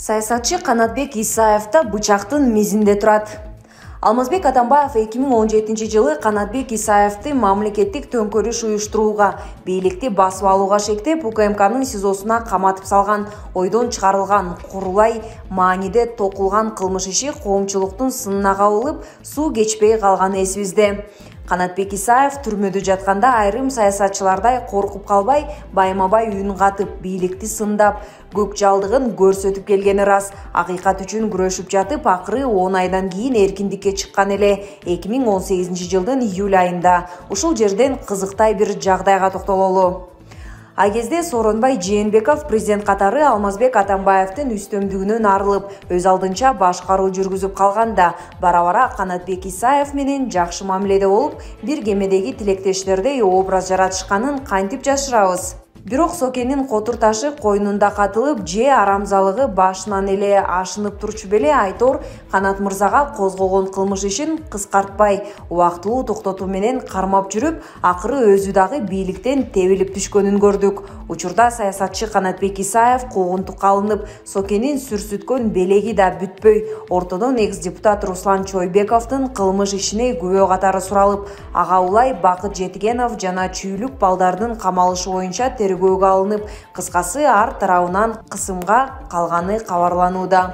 Саясатчы Канатбек Исаев да бычактын мизинде турат. Алмазбек Атамбаев 2017 жылы Канатбек Исаевти мамлекеттик төңкөрүш уюштурууга, бийликти басып алууга шектеп, УКМКнын СИЗОсуна каматып салган, ойдон чыгарылган Курулай мааниде токулган кылмыш иши коомчулуктун сынына кабылып, суу кечпей калганы эсибизде. Канатбек Исаев түрмөдө жатканда айрым саясатчылардай коркуп калбай, байма-бай үн катып, бийликти сындап, көк жалдыгын көрсөтүп келгени рас. Акыйкат үчүн күрөшүп жатып, акыры 10 айдан кийин эркиндикке чыккан эле 2018 жылдын июль айында. Ушул жерден кызыктай бир жагдайга токтололу. А кезде Сооронбай Жээнбеков президент катары Алмазбек Атамбаевдин үстөмдүгүнөн арылып, өз алдынча башкаруу жүргүзүп калганда, бара-бара Канатбек Исаев менен жакшы мамиледе болуп, бир кемедеги тилектештердей образ жаратышканын кантип жашырабыз? Бирок Сокенин котур ташы койнунда катылып, же арамзалыгы башынан эле ашынып турчу беле Айтор Канат мырзага козгогон кылмыш ишин кыскартпай, убактылуу токтотуу менен кармап жүрүп, акыры өзү дагы бийликтен тебилип түшкөнүн көрдүк. Учурда саясатчы Канатбек Исаев куугунтукка алынып, Сокенин сүрсүткөн белеги да бүтпөй, ортодон экс-депутат Руслан Чойбековдун кылмыш ишине күбө катары суралып, ага улай Бакыт Жетигенов жана чүйлүк балдардын камалышы боюнча тергөөгө алынып, кыскасы ар тарабынан кысымга калганы кабарланууда.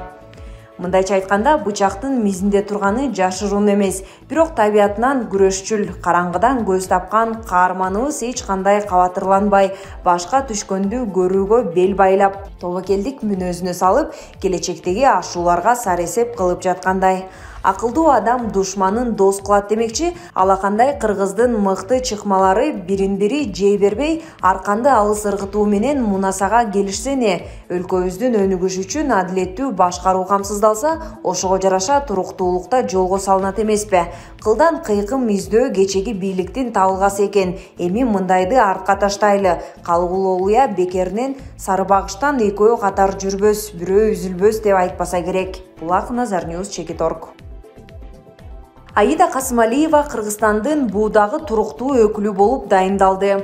Мындайча айтканда, бычактын мизинде турганы жашыруун эмес, бирок табиятынан күрөшчүл, караңгыдан көз тапкан каарманыбыз эч кандай кабатырланбай, башка түшкөндү көрүүгө бел байлап, тобокелдик мүнөзүнө салып, келечектеги ашууларга саресеп кылып жаткандай. Акылдуу адам душманын дос кылат демекчи, алакандай кыргыздын мыкты чыкмалары бирин-бири жей бербей, арканды алыс ыргытуу менен мунасага келишсене, өлкөбүздүн өнүгүшү үчүн адилеттүү башкаруу камсыздалса, ошого жараша туруктуулукта жолго салынат эмеспи? Кылдан кыйкым издөө кечеги бийликтин табылгасы экен. Эми мындайды артка таштайлы. Калгулуулуя бекеринен Сарыбагыштан экөө катар жүрбөс, бирөө үзүлбөс деп айтпаса керек. Булак Назар Ньюс, Чекиторг. Аида Касымалиева Кыргызстандын буудагы туруктуу өкүлү болуп дайындалды.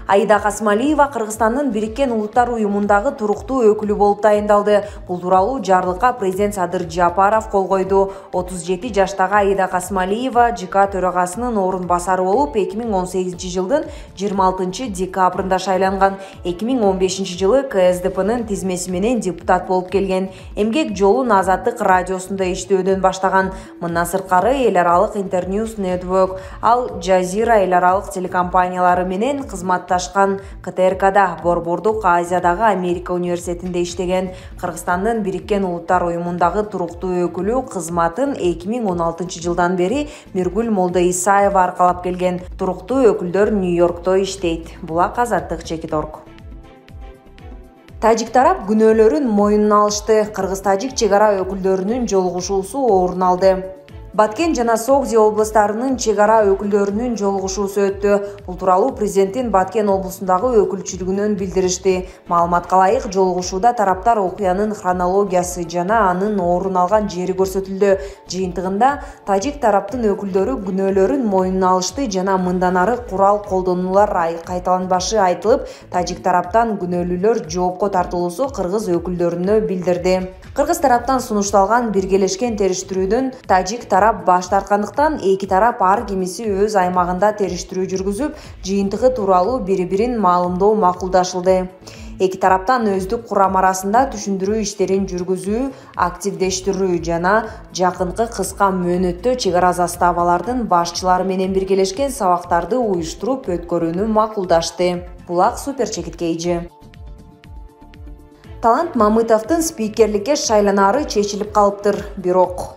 Аида Касымалиева Кыргызстандын Бириккен Улуттар уюмундагы туруктуу өкүлү болуп дайындалды. Бул тууралуу жарлыкка президент Садыр Жапаров кол койду. 37 жаштагы Аида Касымалиева ЖК төрагасынын орун басары болуп, 2018 жылдын 26 декабрында шайланган. 2015 жылы КСДПнын тизмеси менен депутат болуп келген. Эмгек жолун Азаттык радиосунда иштөөдөн баштаган. Мындан сырткары эл аралык Интерньюз Network, Ал Жазира эл аралык телекомпаниялары менен кызматта КТРКда, Борбордук Азиядагы Америка университетинде иштеген. Кыргызстандын Бириккен Улуттар уюмундагы туруктуу өкүлү кызматын 2016 жылдан бери Миргүл Молдоисаева аркалап келген. Туруктуу өкүлдөр Нью-Йоркто иштейт. Булак Азаттык, Чекиторг. Тажик тарап күнөөлөрүн моюнуна алышты. Кыргыз-тажик чек ара өкүлдөрүнүн жолугушуусу орун алды. Баткен жана Согди областарынын чек ара өкүлдөрүнүн жолугушуусу өттү. Бул тууралуу президенттин Баткен облусундагы өкүлчүлүгүнөн билдиришти. Маалыматка ылайык, жолугушууда тараптар окуянын хронологиясы жана анын орун алган жери көрсөтүлдү. Жыйынтыгында тажик тараптын өкүлдөрү күнөөлөрүн моюнуна алышты жана мындан ары курал колдонулар кайталанбашы айтылып, тажик тараптан күнөөлүүлөр жоопко тартылуусу кыргыз өкүлдөрүнө билдирди. Кыргыз тараптан сунушталган биргелешкен териштирүүдөн тажик тарап баш тарткандыктан, эки тарап ар кимиси өз аймагында териштирүү жүргүзүп, жыйынтыгы тууралуу бири-бирин маалымдоо макулдашылды. Эки тараптан өздүк курам арасында түшүндүрүү иштерин жүргүзүү, активдештирүү жана жакынкы кыска мөөнөттө чек ара заставалардын башчылары менен биргелешкен сабактарды уюштуруп өткөрүүнү макулдашты. Булак Супер Чекиткейжи. Талант Мамытовдун спикерликке шайланаары чечилип калыптыр, бирок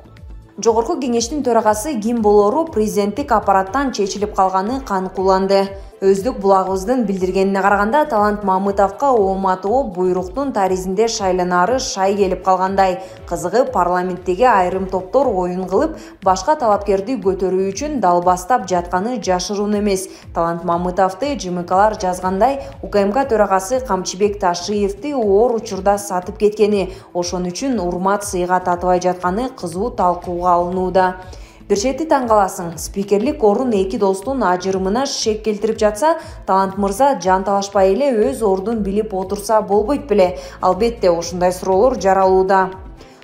Жогорку кеңештин төрагасы ким болору президенттик аппараттан чечилип калганы каныкууланды. Өздүк булагыбыздын билдиргенине караганда, Талант Мамытовго ОМАТО буйруктун таризинде шайланаары шай келип калгандай. Кызыгы, парламенттеги айрым топтор оюн кылып, башка талапкерди көтөрүү үчүн далбастап жатканы жашыруун эмес. Талант Мамытовду ЖМКлар жазгандай, УКМК төрагасы Камчыбек Ташиевди оор учурда сатып кеткени, ошон үчүн урмат сыйга татыбай жатканы кызуу талкууга алынууда. Бир чети таң каласың, спикерлик орун эки достун ажырымына шек келтирип жатса, Талант мырза жан талашпай эле өз ордун билип отурса болбойт беле? Албетте, ушундай суроолор жаралууда.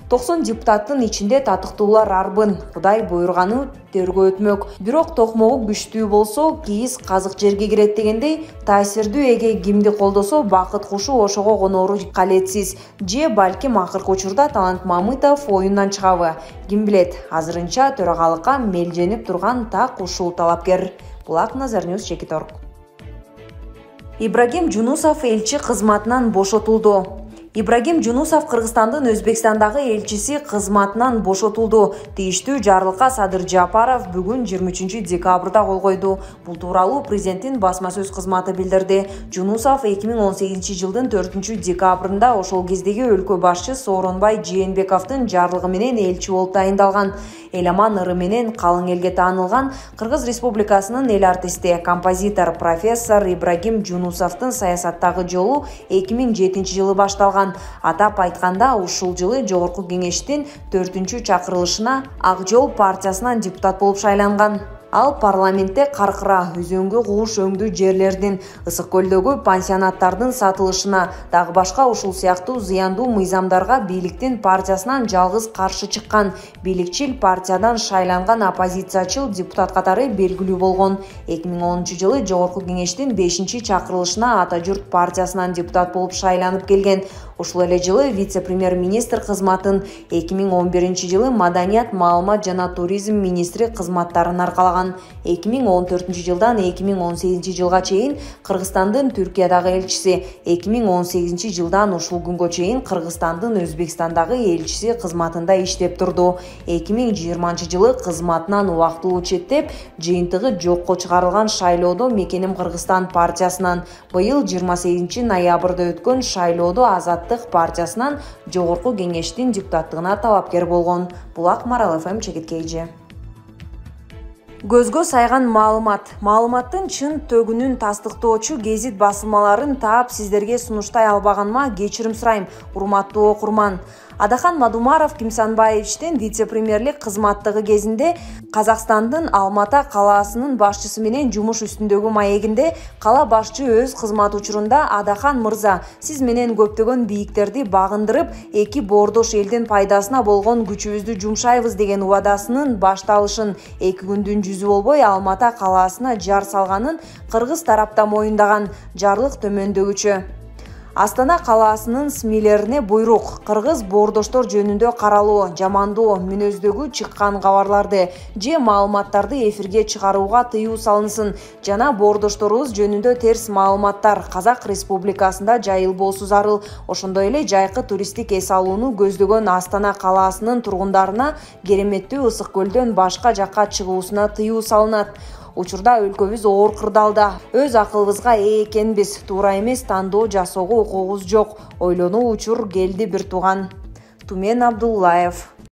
90 депутаттын ичинде татыктуулар арбын, Кудай буйрганы тергөө өтмөк. Бирок токмогу күчтүү болсо, кийиз казык жерге кирет дегендей, таасирдүү эге кимди колдосо, бакыт кушу ошого конору калетсиз. Же балким акыркы учурда Талант Мамытов оюндан чыгабы? Ким билет? Азырынча төрагалыкка мелженип турган так ушул талапкер. Булак Назарньюз Чекиторг. Ибрагим Жунусов элчи кызматынан бошотулду. Ибрагим Жунусов Кыргызстандын Өзбекстандагы элчиси кызматынан бошотулду. Тийиштүү жарлыкка Садыр Жапаров бүгүн 23 декабрда кол койду. Бул тууралуу президенттин басма сөз кызматы билдирди. Жунусов 2018 жылдын 4 декабрында ошол кездеги өлкө башчы Сооронбай Жээнбековдун жарлыгы менен элчи болуп тайындалган. Эламан ыры менен калың элге таанылган Кыргыз Республикасынын эл артисти, композитор, профессор Ибрагим Жунусовдун саясаттагы жолу 2007 жылы башталган. Атап айтканда, ушул жылы Жогорку Кеңештин 4-чакырылышына Ак Жол партиясынан депутат болуп шайланган. Ал парламентте Каркыра, Үзөңгү, Кууш өңдүү жерлердин, Ысык көлдөгү пансионаттардын сатылышына, дагы башка ушул сыяктуу зыяндуу мыйзамдарга бийликтин партиясынан жалгыз каршы чыккан, бийликчил партиядан шайланган оппозициячыл депутат катары белгилүү болгон. 2010 жылы Жогорку Кеңештин 5-чакырылышына Ата журт партиясынан депутат болуп шайланып келген. Ушул эле жылы вице-премьер-министр кызматын, 2011 жылы маданият, маалымат жана туризм министри кызматтарын аркалаган. 2014 жылдан 2018 жылга чейин Кыргызстандын Түркиядагы элчиси, 2018 жылдан ушул күнгө чейин Кыргызстандын Өзбекстандагы элчиси кызматында иштеп турду. 2020 жылы кызматынан убактылуу четтеп, жыйынтыгы жокко чыгарылган шайлоодо Мекеним Кыргызстан партиясынан, быйыл 28 ноябрда өткөн шайлоодо Азаттык партиясынан Жогорку Кеңештин депутаттыгына талапкер болгон. Булак Марал ФМ Чекиткейжи. Көзгө сайган маалыматтын чын төгүнүн тастыктоочу гезит басылмаларын таап сиздерге сунуштай албаганыма кечирим сурайм, урматтуу окурман. Адахан Мадумаров Кимсанбаевичтин вице-премьерлик кызматтыгы кезинде Казакстандын Алмата калаасынын башчысы менен жумуш үстүндөгү маегинде кала башчы өз кызмат учурунда Адахан мырза, сиз менен көптөгөн бийиктерди багындырып, эки боордош элдин пайдасына болгон күчүбүздү жумшайбыз деген убадасынын башталышын 2 күндүн жүзү болбой Алмата калаасына жар салганын кыргыз тарапта моюндаган. Жарлык төмөндөгүчө: Астана калаасынын СМИлерине буйрук: кыргыз боордоштор жөнүндө каралуу, жамандоо мүнөздөгү чыккан кабарларды же маалыматтарды эфирге чыгарууга тыюу салынсын жана боордошторубуз жөнүндө терс маалыматтар Казак Республикасында жайылбоосу зарыл. Ошондой эле жайкы туристтик эс алууну көздөгөн Астана калаасынын тургундарына кереметтүү Ысык көлдөн башка жакка чыгуусуна тыюу салынат. Учурда өлкөбүз оор кырдаалда. Өз акылыбызга ээ экенбиз. Туура эмес тандоо жасоого укугубуз жок. Ойлонуу учур келди бир тууган. Тумен Абдуллаев.